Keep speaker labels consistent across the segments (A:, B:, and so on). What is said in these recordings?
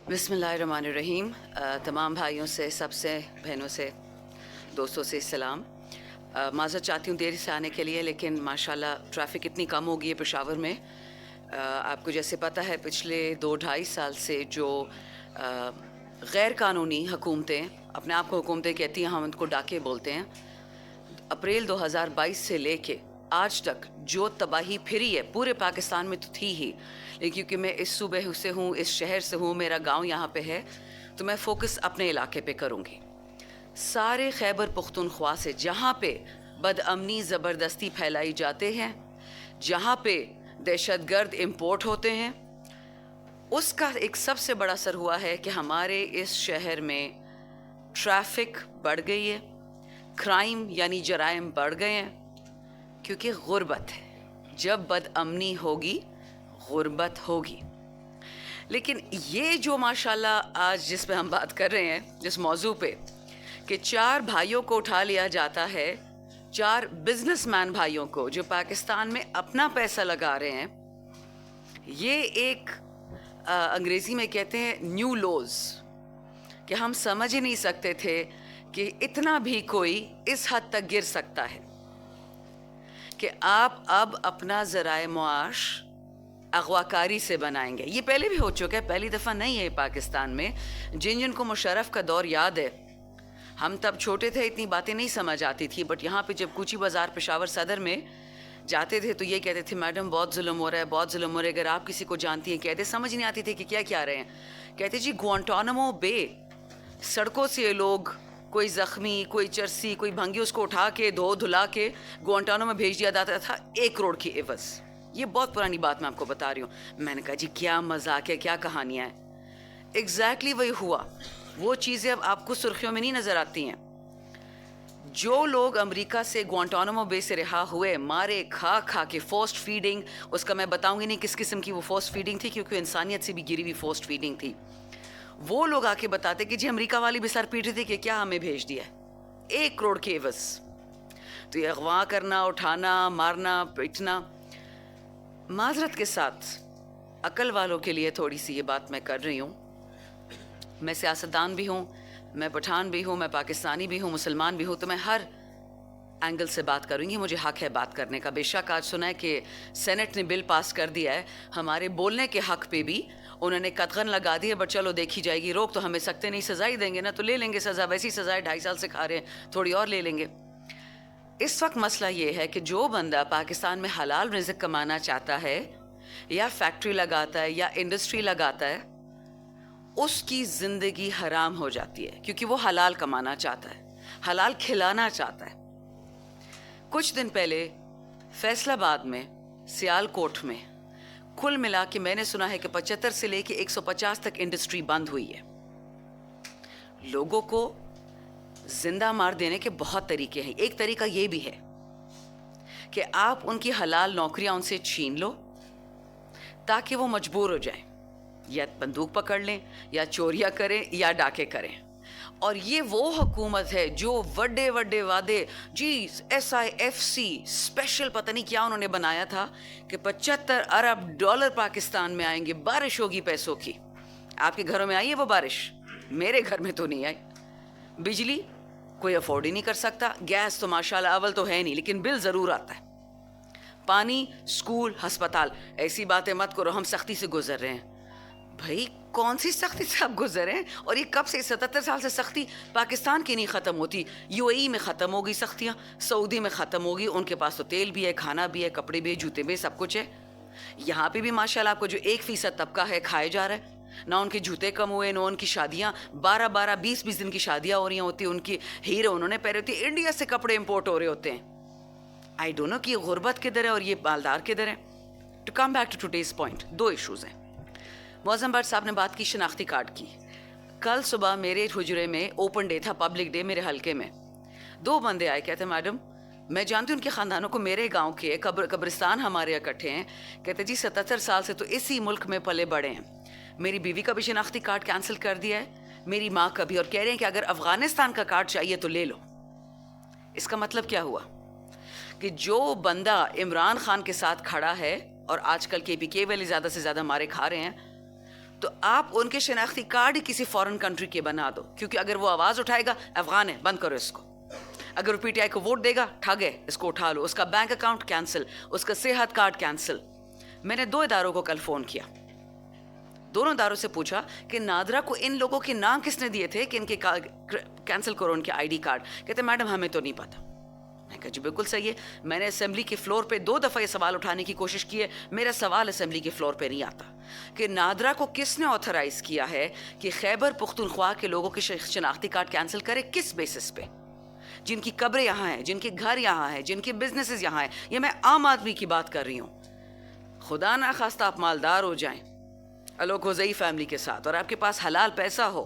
A: بسم اللہ الرحمن الرحیم. تمام بھائیوں سے، سب سے، بہنوں سے، دوستوں سے سلام. معذرت چاہتی ہوں دیر سے آنے کے لیے، لیکن ماشاءاللہ ٹریفک اتنی کم ہو گئی ہے پشاور میں. آپ کو جیسے پتہ ہے پچھلے 2-2.5 سال سے جو غیر قانونی حکومتیں، اپنے آپ کو حکومتیں کہتی ہیں، ہم ان کو ڈاکے بولتے ہیں، اپریل 2022 سے لے کے آج تک جو تباہی پھری ہے پورے پاکستان میں تو تھی ہی، لیکن کیونکہ میں اس صوبے سے ہوں، اس شہر سے ہوں، میرا گاؤں یہاں پہ ہے، تو میں فوکس اپنے علاقے پہ کروں گی. سارے خیبر پختونخوا سے جہاں پہ بد امنی زبردستی پھیلائی جاتے ہیں، جہاں پہ دہشت گرد امپورٹ ہوتے ہیں، اس کا ایک سب سے بڑا اثر ہوا ہے کہ ہمارے اس شہر میں ٹریفک بڑھ گئی ہے، کرائم یعنی جرائم بڑھ گئے ہیں، کیونکہ غربت ہے. جب بد امنی ہوگی غربت ہوگی. لیکن یہ جو ماشاءاللہ آج جس پہ ہم بات کر رہے ہیں، جس موضوع پہ کہ 4 بھائیوں کو اٹھا لیا جاتا ہے، 4 بزنس مین بھائیوں کو جو پاکستان میں اپنا پیسہ لگا رہے ہیں، یہ ایک انگریزی میں کہتے ہیں نیو لوز، کہ ہم سمجھ ہی نہیں سکتے تھے کہ اتنا بھی کوئی اس حد تک گر سکتا ہے کہ آپ اب اپنا ذرائع معاش اغوا کاری سے بنائیں گے. یہ پہلے بھی ہو چکا ہے، پہلی دفعہ نہیں ہے پاکستان میں. جن کو مشرف کا دور یاد ہے، ہم تب چھوٹے تھے، اتنی باتیں نہیں سمجھ آتی تھی، بٹ یہاں پہ جب کوچی بازار پشاور صدر میں جاتے تھے تو یہ کہتے تھے میڈم بہت ظلم ہو رہا ہے، بہت ظلم ہو رہا ہے. اگر آپ کسی کو جانتی ہیں، کہتے سمجھ نہیں آتی تھی کہ کیا کیا رہے ہیں. کہتے جی گوانٹانمو بے، سڑکوں سے یہ لوگ، کوئی زخمی، کوئی چرسی، کوئی بھنگی، اس کو اٹھا کے دھو دھلا کے گوانٹانو میں بھیج دیا جاتا تھا 1 کروڑ کی عوض. یہ بہت پرانی بات میں آپ کو بتا رہی ہوں. میں نے کہا جی کیا مذاق ہے، کیا کہانیاں ہیں. ایگزیکٹلی وہی ہوا. وہ چیزیں اب آپ کو سرخیوں میں نہیں نظر آتی ہیں. جو لوگ امریکہ سے گوانٹانمو بے سے رہا ہوئے، مارے کھا کھا کے، فورسڈ فیڈنگ، اس کا میں بتاؤں گی نہیں کس قسم کی وہ فورسڈ فیڈنگ تھی، کیونکہ انسانیت سے بھی گری ہوئی فورسڈ فیڈنگ تھی. وہ لوگ آ کے بتاتے کہ جی امریکہ والی بھی سر پیٹ رہی تھی کہ کیا ہمیں بھیج دیا ہے 1 کروڑ کے عوض. تو یہ اغوا کرنا، اٹھانا، مارنا، پیٹنا، معذرت کے ساتھ عقل والوں کے لیے تھوڑی سی یہ بات میں کر رہی ہوں. میں سیاستدان بھی ہوں، میں پٹھان بھی ہوں، میں پاکستانی بھی ہوں، مسلمان بھی ہوں، تو میں ہر اینگل سے بات کروں گی. مجھے حق ہے بات کرنے کا. بے شک آج سنا ہے کہ سینٹ نے بل پاس کر دیا ہے ہمارے بولنے کے حق پہ بھی، انہوں نے قدغن لگا دی ہے، بٹ چلو دیکھی جائے گی. روک تو ہمیں سکتے نہیں، سزا ہی دیں گے نا، تو لے لیں گے سزا. ویسی سزا ہے 2.5 سال سے کھا رہے ہیں، تھوڑی اور لے لیں گے. اس وقت مسئلہ یہ ہے کہ جو بندہ پاکستان میں حلال رزق کمانا چاہتا ہے، یا فیکٹری لگاتا ہے یا انڈسٹری لگاتا ہے، اس کی زندگی حرام ہو جاتی ہے، کیونکہ وہ حلال کمانا چاہتا ہے، حلال کھلانا چاہتا ہے. کچھ دن پہلے فیصل آباد میں، سیال کوٹ میں، کل ملا کے میں نے سنا ہے کہ 75 سے لے کے 150 تک انڈسٹری بند ہوئی ہے. لوگوں کو زندہ مار دینے کے بہت طریقے ہیں. ایک طریقہ یہ بھی ہے کہ آپ ان کی حلال نوکریاں ان سے چھین لو تاکہ وہ مجبور ہو جائیں، یا بندوق پکڑ لیں، یا چوریاں کریں، یا ڈاکے کریں. اور یہ وہ حکومت ہے جو وڈے وڈے وعدے، جی SIFC اسپیشل پتہ نہیں کیا انہوں نے بنایا تھا کہ 75 ارب ڈالر پاکستان میں آئیں گے، بارش ہوگی پیسوں کی. آپ کے گھروں میں آئی ہے وہ بارش؟ میرے گھر میں تو نہیں آئی. بجلی کوئی افورڈ ہی نہیں کر سکتا، گیس تو ماشاءاللہ اول تو ہے نہیں، لیکن بل ضرور آتا ہے. پانی، اسکول، ہسپتال، ایسی باتیں مت کرو ہم سختی سے گزر رہے ہیں. بھائی کون سی سختی سے آپ گزرے ہیں؟ اور یہ کب سے؟ 77 سال سے سختی پاکستان کی نہیں ختم ہوتی. UAE میں ختم ہوگی سختیاں، سعودی میں ختم ہوگی، ان کے پاس تو تیل بھی ہے، کھانا بھی ہے، کپڑے بھی ہے، جوتے بھی، سب کچھ ہے. یہاں پہ بھی ماشاءاللہ آپ کو جو 1% طبقہ ہے کھائے جا رہا ہے. نہ ان کے جوتے کم ہوئے، نہ ان کی شادیاں 12 20 دن کی شادیاں ہو رہی ہوتی ہیں، ان کی ہیرو انہوں نے پہنے ہوتی ہے، انڈیا سے کپڑے امپورٹ ہو رہے ہوتے ہیں. آئی ڈونٹ نو کہ یہ غربت کدھر ہے اور یہ مالدار کدھر ہے. To come back to today's point, 2 issues ہیں. معظم بٹ صاحب نے بات کی شناختی کارڈ کی. کل صبح میرے حجرے میں اوپن ڈے تھا، پبلک ڈے میرے حلقے میں. 2 بندے آئے، کہتے میڈم میں جانتی ہوں ان کے خاندانوں کو، میرے گاؤں کے قبرستان ہمارے اکٹھے ہیں. کہتے جی 77 سال سے تو اسی ملک میں پلے بڑے ہیں، میری بیوی کا بھی شناختی کارڈ کینسل کر دیا ہے، میری ماں کا بھی، اور کہہ رہے ہیں کہ اگر افغانستان کا کارڈ چاہیے تو لے لو. اس کا مطلب کیا ہوا کہ جو بندہ عمران خان کے ساتھ کھڑا ہے اور آج کل KPK والے زیادہ سے زیادہ مارے کھا رہے ہیں, تو آپ ان کے شناختی کارڈ ہی کسی فورن کنٹری کے بنا دو, کیونکہ اگر وہ آواز اٹھائے گا افغان ہے بند کرو اس کو, اگر وہ PTI کو ووٹ دے گا ٹھگ ہے اس کو اٹھا لو, اس کا بینک اکاؤنٹ کینسل, اس کا صحت کارڈ کینسل. میں نے 2 اداروں کو کل فون کیا, دونوں اداروں سے پوچھا کہ نادرا کو ان لوگوں کے نام کس نے دیے تھے کہ ان کے کینسل کرو ان کے ID کارڈ. کہتے میڈم ہمیں تو نہیں پتا. میں کہا جی بالکل صحیح ہے, میں نے اسمبلی کے فلور پہ 2 دفعہ یہ سوال اٹھانے کی کوشش کی ہے, میرا سوال اسمبلی کے فلور پہ نہیں آتا کہ نادرا کو کس نے آتھرائز کیا ہے کہ خیبر پختونخوا کے لوگوں کے شناختی کارڈ کینسل کرے, کس بیسس پہ, جن کی قبریں یہاں ہیں, جن کے گھر یہاں ہیں, جن کے بزنسز یہاں ہیں. یہ میں عام آدمی کی بات کر رہی ہوں. خدا نہ خواستہ آپ مالدار ہو جائیں الوکوزئی فیملی کے ساتھ اور آپ کے پاس حلال پیسہ ہو,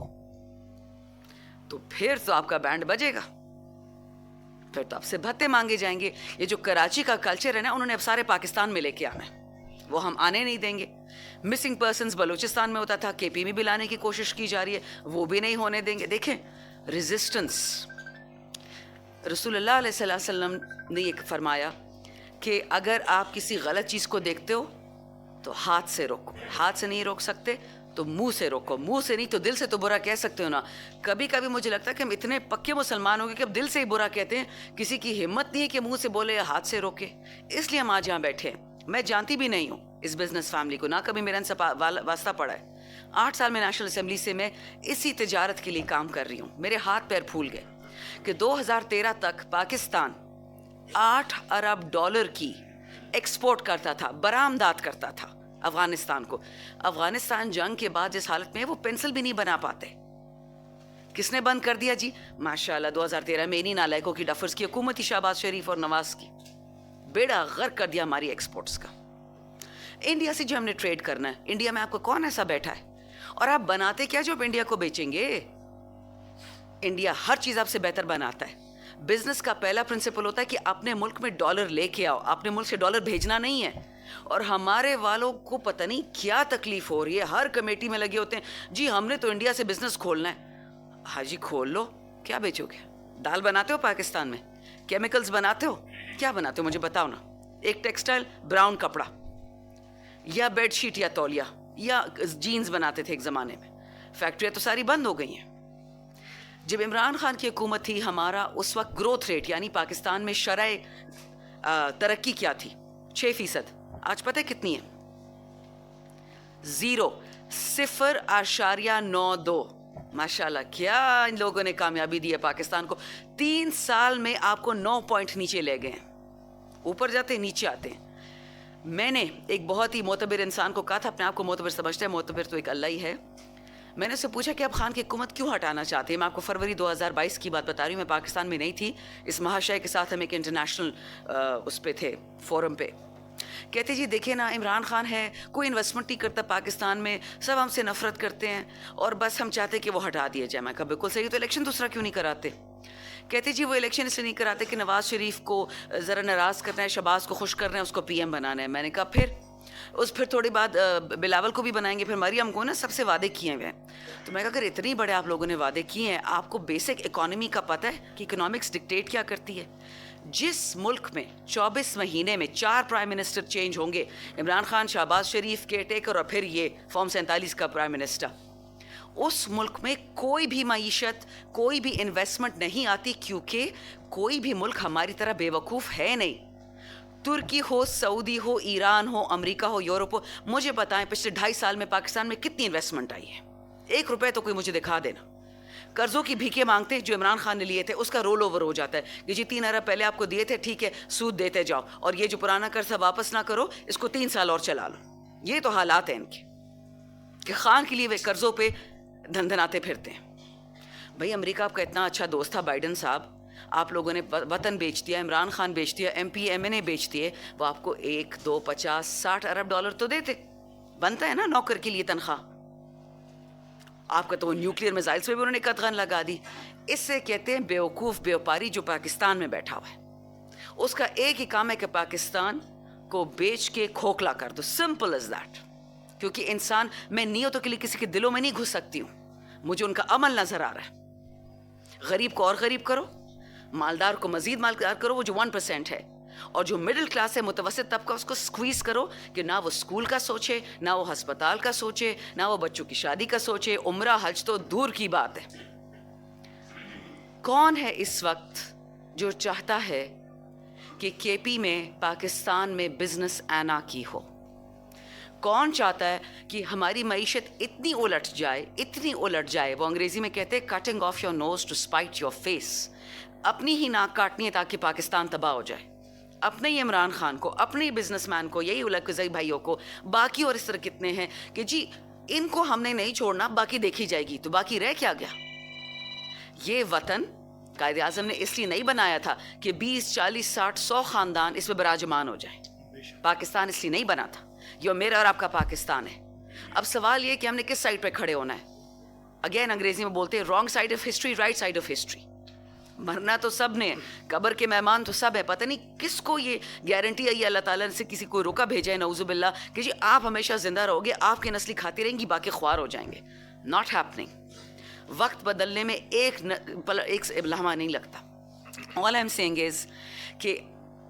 A: تو پھر تو آپ کا بینڈ بجے گا, پھر تو آپ سے بھتے مانگے جائیں گے. یہ جو کراچی کا کلچر ہے نا, انہوں نے اب سارے پاکستان میں لے کے آنا ہے, وہ ہم آنے نہیں دیں گے. مسنگ پرسنز بلوچستان میں ہوتا تھا, KP میں بھی لانے کی کوشش کی جا رہی ہے, وہ بھی نہیں ہونے دیں گے. دیکھیں ریزسٹنس, رسول اللہ علیہ وسلم نے یہ فرمایا کہ اگر آپ کسی غلط چیز کو دیکھتے ہو تو ہاتھ سے روکو, ہاتھ سے نہیں روک سکتے تو منہ سے روکو, منہ سے نہیں تو دل سے تو برا کہہ سکتے ہو نا. کبھی کبھی مجھے لگتا ہے کہ ہم اتنے پکے مسلمان ہو گئے کہ اب دل سے ہی برا کہتے ہیں, کسی کی ہمت نہیں ہے کہ منہ سے بولے یا ہاتھ سے روکے. اس لیے ہم آج یہاں بیٹھے ہیں. میں جانتی بھی نہیں ہوں اس بزنس فیملی کو, نہ کبھی میرا ان سے واسطہ پڑا ہے. 8 سال میں نیشنل اسمبلی سے میں اسی تجارت کے لیے کام کر رہی ہوں. میرے ہاتھ پیر پھول گئے کہ 2013 تک پاکستان $8 ارب کی ایکسپورٹ کرتا تھا, برآمدات کرتا تھا افغانستان کو. افغانستان جنگ کے بعد جس حالت میں ہے وہ پینسل بھی نہیں بنا پاتے. کس نے بند کر دیا جی؟ ماشاءاللہ 2013 میں انہی نالائکوں کی ڈفرز کی حکومت تھی, شہباز شریف اور نواز کی. بیڑا غرق کر دیا ہماری ایکسپورٹس کا. انڈیا سے جو ہم نے ٹریڈ کرنا ہے, انڈیا میں آپ کو کون ایسا بیٹھا ہے, اور آپ بناتے کیا جو آپ انڈیا کو بیچیں گے؟ انڈیا ہر چیز آپ سے بہتر بناتا ہے. بزنس کا پہلا پرنسپل ہوتا ہے کہ اپنے ملک میں ڈالر لے کے آؤ, اپنے ملک سے ڈالر بھیجنا نہیں ہے. اور ہمارے والوں کو پتہ نہیں کیا تکلیف ہو رہی ہے, ہر کمیٹی میں لگے ہوتے ہیں جی ہم نے تو انڈیا سے بزنس کھولنا ہے. ہاں جی کھول لو, کیا بیچو گے؟ دال بناتے ہو پاکستان میں؟ کیمیکلز بناتے ہو؟ کیا بناتے ہو مجھے بتاؤ نا. ایک ٹیکسٹائل, براؤن کپڑا, یا بیڈ شیٹ یا تولیہ یا جینز بناتے تھے ایک زمانے میں. فیکٹریاں تو ساری بند ہو گئی ہیں. جب عمران خان کی حکومت تھی, ہمارا اس وقت گروتھ ریٹ یعنی پاکستان میں شرح ترقی کیا تھی 6%. آج پتہ ہے کتنی ہے؟ 0.92. ماشاءاللہ کیا ان لوگوں نے کامیابی دی ہے پاکستان کو. 3 سال میں آپ کو 9 پوائنٹ نیچے لے گئے ہیں. اوپر جاتے ہیں نیچے آتے ہیں. میں نے ایک بہت ہی معتبر انسان کو کہا تھا, اپنے آپ کو معتبر سمجھتا ہے, معتبر تو ایک اللہ ہی ہے. میں نے اس سے پوچھا کہ آپ خان کی حکومت کیوں ہٹانا چاہتے ہیں. میں آپ کو فروری 2022 کی بات بتا رہی ہوں, میں پاکستان میں نہیں تھی. اس مہاشے کے ساتھ ہم ایک انٹرنیشنل اس پہ تھے, فورم پہ. کہتے جی دیکھیں نا, عمران خان ہے, کوئی انویسٹمنٹ نہیں کرتا پاکستان میں, سب ہم سے نفرت کرتے ہیں اور بس ہم چاہتے کہ وہ ہٹا دیا جائے. میں کہا بالکل صحیح, تو الیکشن دوسرا کیوں نہیں کراتے؟ کہتے جی وہ الیکشن اس لیے نہیں کراتے کہ نواز شریف کو ذرا ناراض کرنا ہے, شہباز کو خوش کرنا ہے, اس کو PM بنانا ہے. میں نے کہا پھر تھوڑی بعد بلاول کو بھی بنائیں گے, پھر مریم کو نا, سب سے وعدے کیے ہوئے ہیں. تو میں کہا اگر اتنی بڑے آپ لوگوں نے وعدے کیے ہیں, آپ کو بیسک اکانومی کا پتہ ہے کہ اکنامکس ڈکٹیٹ کیا کرتی ہے؟ جس ملک میں 24 مہینے میں 4 پرائم منسٹر چینج ہوں گے, عمران خان, شہباز شریف, کیئر ٹیکر اور پھر یہ فارم 47 کا پرائم منسٹر, اس ملک میں کوئی بھی معیشت, کوئی بھی انویسٹمنٹ نہیں آتی, کیونکہ کوئی بھی ملک ہماری طرح بے وقوف ہے نہیں. ترکی ہو, سعودی ہو, ایران ہو, امریکہ ہو, یورپ ہو, مجھے بتائیں پچھلے 2.5 سال میں پاکستان میں کتنی انویسٹمنٹ آئی ہے؟ 1 روپے تو کوئی مجھے دکھا دینا. قرضوں کی بھیکیں مانگتے جو عمران خان نے لیے تھے, اس کا رول اوور ہو جاتا ہے کہ جی 3 ارب پہلے آپ کو دیے تھے, ٹھیک ہے سود دیتے جاؤ, اور یہ جو پرانا قرضہ واپس نہ کرو, اس کو 3 سال اور چلا لو. یہ تو حالات ہیں ان کے کہ خان کے لیے وہ قرضوں پہ دھندناتے پھرتے ہیں. بھائی امریکہ آپ کا اتنا اچھا دوست تھا, بائیڈن صاحب, آپ لوگوں نے وطن بیچ دیا, عمران خان بیچ دیا, MP MNA بیچ دیے, وہ آپ کو 1 2 50 $60 ارب تو دیتے. بنتا ہے نا نوکر کے لیے تنخواہ. آپ کا تو وہ نیوکلیئر میزائلس پہ بھی انہوں نے قدغن لگا دی. اس سے کہتے ہیں بیوقوف بیوپاری جو پاکستان میں بیٹھا ہوا ہے. اس کا ایک ہی کام ہے کہ پاکستان کو بیچ کے کھوکھلا کر دو, سمپل از دیٹ. کیونکہ انسان, میں نیتوں کے لیے کسی کے دلوں میں نہیں گھس سکتی ہوں, مجھے ان کا عمل نظر آ رہا ہے. غریب کو اور غریب کرو, مالدار کو مزید مالدار کرو, وہ جو 1% ہے. اور جو مڈل کلاس ہے, متوسط طبقہ, اس کو سکویز کرو کہ نہ وہ اسکول کا سوچے, نہ وہ ہسپتال کا سوچے, نہ وہ بچوں کی شادی کا سوچے. عمرہ حج تو دور کی بات ہے. کون ہے اس وقت جو چاہتا ہے کہ کے پی میں, پاکستان میں بزنس آنا کی ہو؟ کون چاہتا ہے کہ ہماری معیشت اتنی الٹ جائے, وہ انگریزی میں کہتے ہیں cutting off your nose to spite your face, اپنی ہی ناک کاٹنی ہے تاکہ پاکستان تباہ ہو جائے. اپنے ہی عمران خان کو, اپنے ہی بزنس مین کو, یہی اولادی بھائیوں کو, باقی اور اس طرح کتنے ہیں کہ جی ان کو ہم نے نہیں چھوڑنا, باقی دیکھی جائے گی. تو باقی رہ کیا گیا؟ یہ وطن قائد اعظم نے اس لیے نہیں بنایا تھا کہ 20, 40, 60, 100 خاندان اس میں براجمان ہو جائیں. پاکستان اس لیے نہیں بنا تھا. یہ میرا اور آپ کا پاکستان ہے. اب سوال یہ کہ ہم نے کس سائڈ پہ کھڑے ہونا ہے. اگین انگریزی میں بولتے ہیں wrong side of history, right side of history. مرنا تو سب نے, قبر کے مہمان تو سب ہے. پتہ نہیں کس کو یہ گارنٹی ہے اللہ تعالیٰ سے کسی کو روکا بھیجا ہے نعوذ باللہ کہ جی آپ ہمیشہ زندہ رہو گے, آپ کی نسلی کھاتی رہیں گی, باقی خوار ہو جائیں گے. Not happening. وقت بدلنے میں ایک لمحہ نہیں لگتا. آل آئی ایم سیئنگ از کہ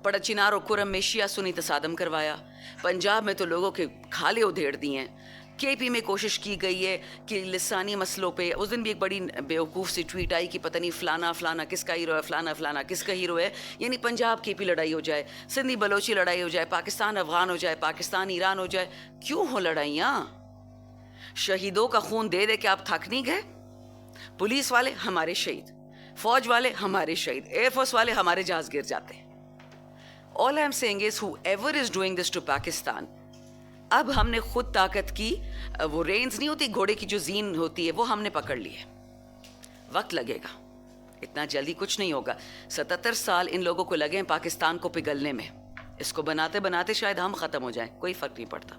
A: پڑا چنار و کرم میں شیعہ سنی تصادم کروایا, پنجاب میں تو لوگوں کے کھالے ادھیڑ دیے ہیں. کے پی میں کوشش کی گئی ہے کہ لسانی مسئلوں پہ, اس دن بھی ایک بڑی بیوقوف سی ٹویٹ آئی کہ پتہ نہیں فلانا فلانا کس کا ہیرو ہے, فلانا فلانا کس کا ہیرو ہے. یعنی پنجاب کے پی لڑائی ہو جائے, سندھی بلوچی لڑائی ہو جائے, پاکستان افغان ہو جائے, پاکستان ایران ہو جائے. کیوں ہو لڑائیاں؟ شہیدوں کا خون دے دے کہ آپ تھک نہیں گئے؟ پولیس والے ہمارے شہید, فوج والے ہمارے شہید, ایئر فورس والے ہمارے جہاز گر جاتے ہیں. All I'm saying is whoever is doing this to Pakistan, اب ہم نے خود طاقت کی, وہ رینز نہیں ہوتی گھوڑے کی جو زین ہوتی ہے, وہ ہم نے پکڑ لی ہے. وقت لگے گا, اتنا جلدی کچھ نہیں ہوگا. 77 سال ان لوگوں کو لگے ہیں پاکستان کو پگھلنے میں. اس کو بناتے بناتے شاید ہم ختم ہو جائیں, کوئی فرق نہیں پڑتا.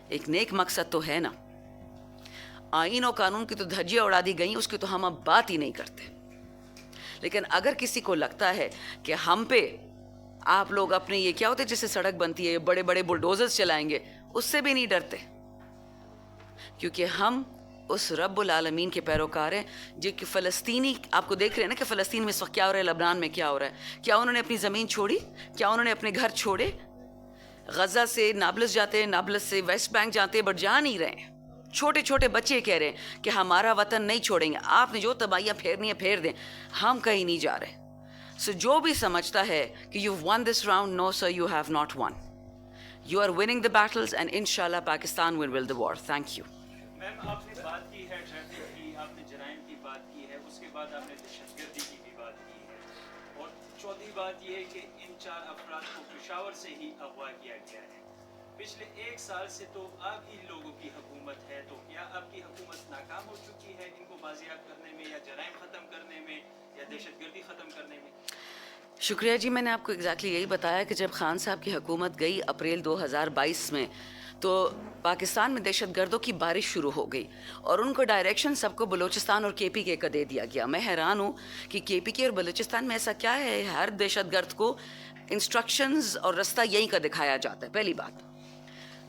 A: ایک نیک مقصد تو ہے نا. آئین و قانون کی تو دھجیاں اڑا دی گئیں, اس کی تو ہم اب بات ہی نہیں کرتے. لیکن اگر کسی کو لگتا ہے کہ ہم پہ آپ لوگ اپنے یہ کیا ہوتے جس سے سڑک بنتی ہے بڑے بڑے بلڈوزرز چلائیں گے, اس سے بھی نہیں ڈرتے, کیونکہ ہم اس رب العالمین کے پیروکار ہیں جو کہ فلسطینی, آپ کو دیکھ رہے ہیں نا کہ فلسطین میں اس وقت کیا ہو رہا ہے, لبنان میں کیا ہو رہا ہے. کیا انہوں نے اپنی زمین چھوڑی؟ کیا انہوں نے اپنے گھر چھوڑے؟ غزہ سے نابلس جاتے ہیں, نابلس سے ویسٹ بینک جاتے ہیں, بٹ جا نہیں رہے ہیں. چھوٹے چھوٹے بچے کہہ رہے ہیں کہ ہمارا وطن نہیں چھوڑیں گے, آپ نے جو تباہیاں پھیرنی ہے پھیر دیں, ہم کہیں نہیں جا رہے. سو جو بھی سمجھتا ہے کہ you won this round, no sir you have not won. You are winning the battles and ان شاء اللہ Pakistan will win the war. Thank you.
B: Ma'am آپ نے بات کی ہے ٹریفک کی, آپ نے جرائم کی بات کی ہے, اس کے بعد آپ نے دہشت گردی کی بھی بات کی ہے, اور چوتھی بات یہ ہے کہ ان 4 افراد کو پشاور سے ہی اغوا کیا گیا ہے. پچھلے 1 سال سے تو آپ ہی لوگوں کی حکومت ہے, تو کیا آپ کی حکومت ناکام ہو چکی ہے ان کو بازیاب کرنے میں, یا جرائم ختم کرنے میں, یا دہشت گردی ختم کرنے میں؟
A: شکریہ جی. میں نے آپ کو ایگزیکٹلی یہی بتایا کہ جب خان صاحب کی حکومت گئی اپریل 2022 میں, تو پاکستان میں دہشت گردوں کی بارش شروع ہو گئی, اور ان کو ڈائریکشن سب کو بلوچستان اور کے پی کے کا دے دیا گیا. میں حیران ہوں کہ کے پی کے اور بلوچستان میں ایسا کیا ہے, ہر دہشت گرد کو انسٹرکشنز اور رستہ یہیں کا دکھایا جاتا ہے. پہلی بات,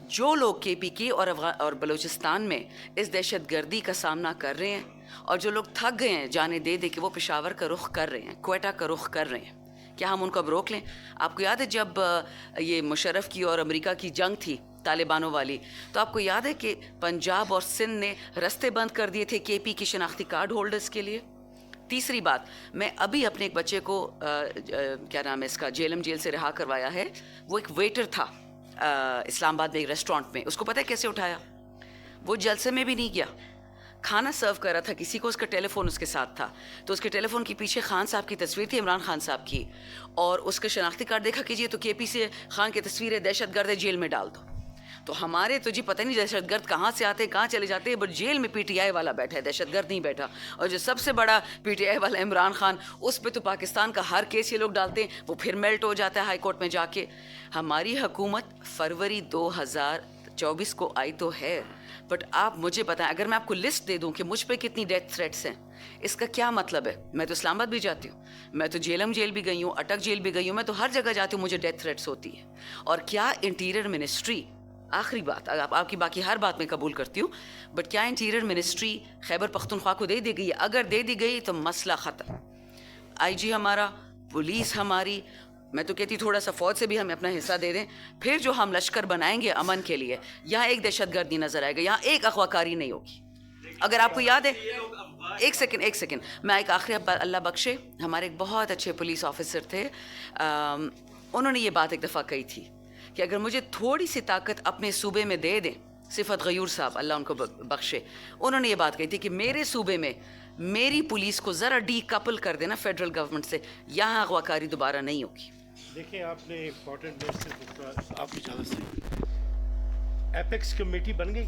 A: جو لوگ کے پی کے اور بلوچستان میں اس دہشت گردی کا سامنا کر رہے ہیں, اور جو لوگ تھک گئے ہیں جانے دے دے کہ وہ پشاور کا رخ کر رہے ہیں, کوئٹہ کا رخ کر رہے ہیں, کیا ہم ان کو اب روک لیں؟ آپ کو یاد ہے جب یہ مشرف کی اور امریکہ کی جنگ تھی طالبانوں والی, تو آپ کو یاد ہے کہ پنجاب اور سندھ نے رستے بند کر دیے تھے کے پی کی شناختی کارڈ ہولڈرز کے لیے. تیسری بات, میں ابھی اپنے ایک بچے کو کیا نام ہے اس کا, جیلم جیل سے رہا کروایا ہے. وہ ایک ویٹر تھا اسلام آباد میں ایک ریسٹورینٹ میں, اس کو پتہ ہے کیسے اٹھایا؟ وہ جلسے میں بھی نہیں گیا, کھانا سرو کر رہا تھا کسی کو, اس کا ٹیلی فون اس کے ساتھ تھا, تو اس کے ٹیلی فون کے پیچھے خان صاحب کی تصویر تھی, عمران خان صاحب کی, اور اس کا شناختی کارڈ دیکھا کیجیے تو کے پی سے خان کی تصویر ہے, دہشت گرد ہے, جیل میں ڈال دو. تو ہمارے تو جی پتہ نہیں دہشت گرد کہاں سے آتے ہیں کہاں چلے جاتے ہیں, بٹ جیل میں پی ٹی آئی والا بیٹھا ہے, دہشت گرد نہیں بیٹھا. اور جو سب سے بڑا پی ٹی آئی والا عمران خان, اس پہ تو پاکستان کا ہر کیس یہ لوگ ڈالتے ہیں, وہ پھر میلٹ ہو جاتا ہے ہائی کورٹ میں جا کے. ہماری حکومت فروری 2024 کو آئی تو ہے, بٹ آپ مجھے بتائیں, اگر میں آپ کو لسٹ دے دوں کہ مجھ پہ کتنی ڈیتھ تھریٹس ہیں, اس کا کیا مطلب ہے؟ میں تو اسلام آباد بھی جاتی ہوں, میں تو جیلم جیل بھی گئی ہوں, اٹک جیل بھی گئی ہوں, میں تو ہر جگہ جاتی ہوں, مجھے ڈیتھ تھریٹس ہوتی ہے. اور کیا انٹیریئر منسٹری, آخری بات, آپ کی باقی ہر بات میں قبول کرتی ہوں, بٹ کیا انٹیریئر منسٹری خیبر پختونخوا کو دے دی گئی ہے؟ اگر دے دی گئی تو مسئلہ ختم. آئی جی ہمارا, پولیس ہماری, میں تو کہتی تھوڑا سا فوج سے بھی ہمیں اپنا حصہ دے دیں, پھر جو ہم لشکر بنائیں گے امن کے لیے, یہاں ایک دہشت گرد نہیں نظر آئے گا, یہاں ایک اغوا کاری نہیں ہوگی. اگر آپ کو یاد ہے, ایک سیکنڈ, میں ایک آخری, اللہ بخشے, ہمارے ایک بہت اچھے پولیس آفیسر تھے, انہوں نے یہ بات ایک دفعہ کہی تھی کہ اگر مجھے تھوڑی سی طاقت اپنے صوبے میں دے دیں, صفت غیور صاحب اللہ ان کو بخشے, انہوں نے یہ بات کہی تھی کہ میرے صوبے میں میری پولیس کو ذرا ڈی کپل کر دینا فیڈرل گورنمنٹ سے, یہاں اغوا کاری دوبارہ نہیں ہوگی.
C: دیکھیں آپ نے امپورٹنٹ آپ کی اجازت سے ایپیکس کمیٹی بن گئی.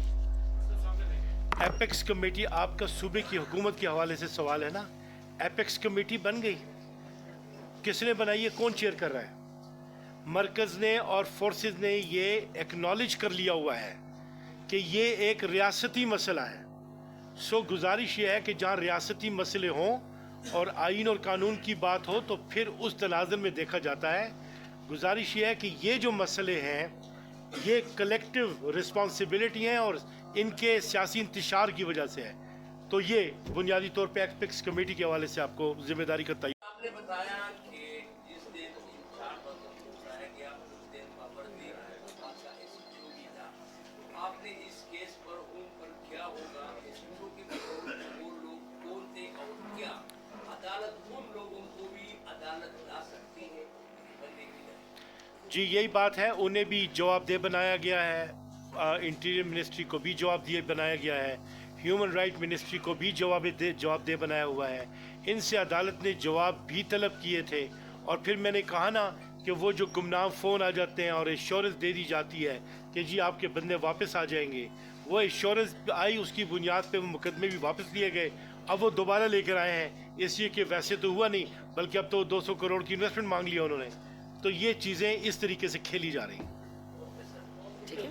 C: ایپیکس کمیٹی آپ کا صوبے کی حکومت کے حوالے سے سوال ہے نا, ایپیکس کمیٹی بن گئی, کس نے بنائی ہے, کون چیئر کر رہا ہے؟ مرکز نے اور فورسز نے یہ ایکنالج کر لیا ہوا ہے کہ یہ ایک ریاستی مسئلہ ہے. سو گزارش یہ ہے کہ جہاں ریاستی مسئلے ہوں اور آئین اور قانون کی بات ہو تو پھر اس تناظر میں دیکھا جاتا ہے. گزارش یہ ہے کہ یہ جو مسئلے ہیں یہ کلیکٹیو رسپانسبلٹی ہیں اور ان کے سیاسی انتشار کی وجہ سے ہے. تو یہ بنیادی طور پہ ایپیکس کمیٹی کے حوالے سے آپ کو ذمہ داری کا تعین.
D: آپ نے بتایا کہ جس دن ان 4 بندوں کو بلایا گیا اس دن ماوردی بادشاہ ایس پی تھا. آپ نے اس کیس پر ان پر کیا ہوگا, ایس پی کے وہ لوگ کون تھے اور کیا عدالت ان لوگوں کو بھی عدالت لا سکتی ہے بندے کی طرح؟
C: جی یہی بات ہے, انہیں بھی جواب دہ بنایا گیا ہے, انٹیریئر منسٹری کو بھی جواب دہ بنایا گیا ہے, ہیومن رائٹ منسٹری کو بھی جواب دہ بنایا ہوا ہے. ان سے عدالت نے جواب بھی طلب کیے تھے. اور پھر میں نے کہا نا کہ وہ جو گمنام فون آ جاتے ہیں اور ایشورنس دے دی جاتی ہے کہ جی آپ کے بندے واپس آ جائیں گے, وہ ایشورنس آئی, اس کی بنیاد پہ وہ مقدمے بھی واپس لیے گئے. اب وہ دوبارہ لے کر آئے ہیں, اس لیے کہ ویسے تو ہوا نہیں بلکہ اب تو 200 کروڑ کی انویسٹمنٹ مانگ لیا انہوں نے. تو یہ چیزیں اس طریقے سے کھیلی جا رہی ہیں.
A: ٹھیک ہے.